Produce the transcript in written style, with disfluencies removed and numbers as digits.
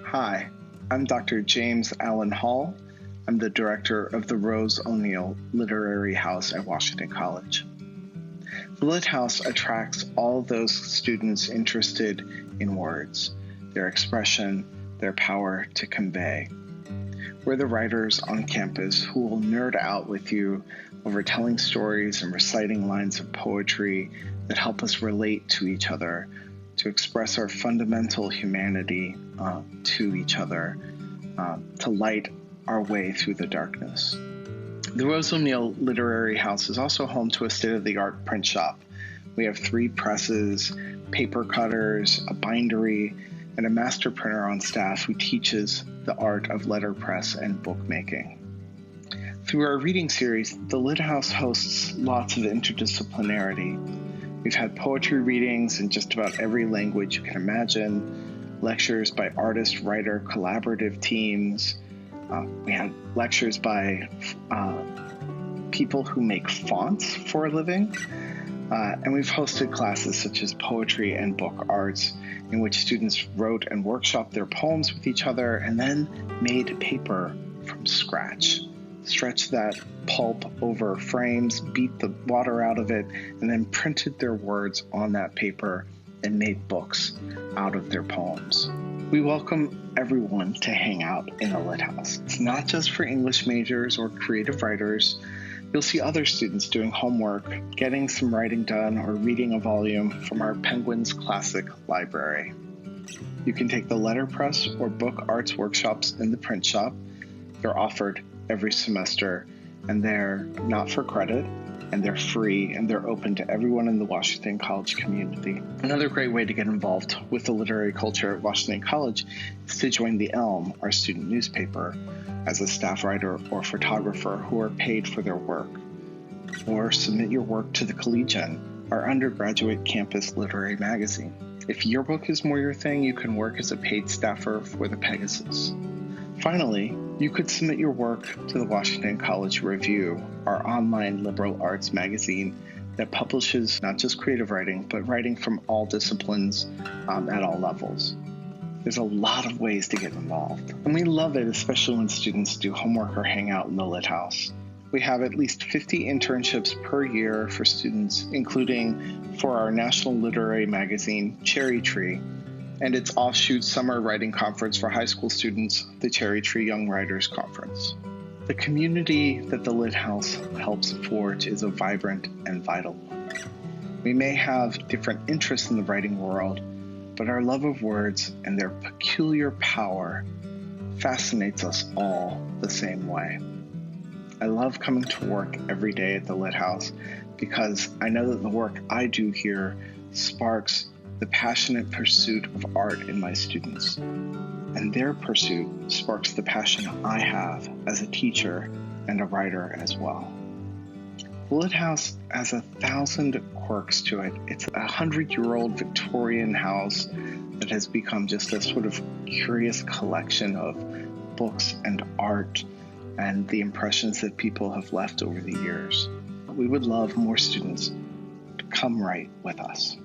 Hi, I'm Dr. James Allen Hall. I'm the director of the Rose O'Neal Literary House at Washington College. The Lit House attracts all those students interested in words, their expression, their power to convey. We're the writers on campus who will nerd out with you over telling stories and reciting lines of poetry that help us relate to each other, to express our fundamental humanity to each other, to light our way through the darkness. The Rose O'Neal Literary House is also home to a state-of-the-art print shop. We have 3 presses, paper cutters, a bindery, and a master printer on staff who teaches the art of letterpress and bookmaking. Through our reading series, the Lit House hosts lots of interdisciplinarity. We've had poetry readings in just about every language you can imagine, lectures by artist, writer, collaborative teams. We had lectures by people who make fonts for a living. And we've hosted classes such as poetry and book arts, in which students wrote and workshopped their poems with each other and then made paper from scratch. Stretched that pulp over frames, beat the water out of it, and then printed their words on that paper and made books out of their poems. We welcome everyone to hang out in the Lit House. It's not just for English majors or creative writers. You'll see other students doing homework, getting some writing done, or reading a volume from our Penguins Classic Library. You can take the letterpress or book arts workshops in the print shop. They're offered every semester, and they're not for credit, and they're free, and they're open to everyone in the Washington College community. Another great way to get involved with the literary culture at Washington College is to join the Elm, our student newspaper, as a staff writer or photographer who are paid for their work. Or submit your work to the Collegian, our undergraduate campus literary magazine. If your book is more your thing, you can work as a paid staffer for the Pegasus. Finally, you could submit your work to the Washington College Review, our online liberal arts magazine that publishes not just creative writing, but writing from all disciplines at all levels. There's a lot of ways to get involved, and we love it, especially when students do homework or hang out in the Lit House. We have at least 50 internships per year for students, including for our national literary magazine, Cherry Tree, and its offshoot summer writing conference for high school students, the Cherry Tree Young Writers Conference. The community that the Lit House helps forge is a vibrant and vital one. We may have different interests in the writing world, but our love of words and their peculiar power fascinates us all the same way. I love coming to work every day at the Lit House because I know that the work I do here sparks the passionate pursuit of art in my students, and their pursuit sparks the passion I have as a teacher and a writer as well. The Lit House has 1,000 quirks to it. It's a 100-year-old Victorian house that has become just a sort of curious collection of books and art and the impressions that people have left over the years. We would love more students to come write with us.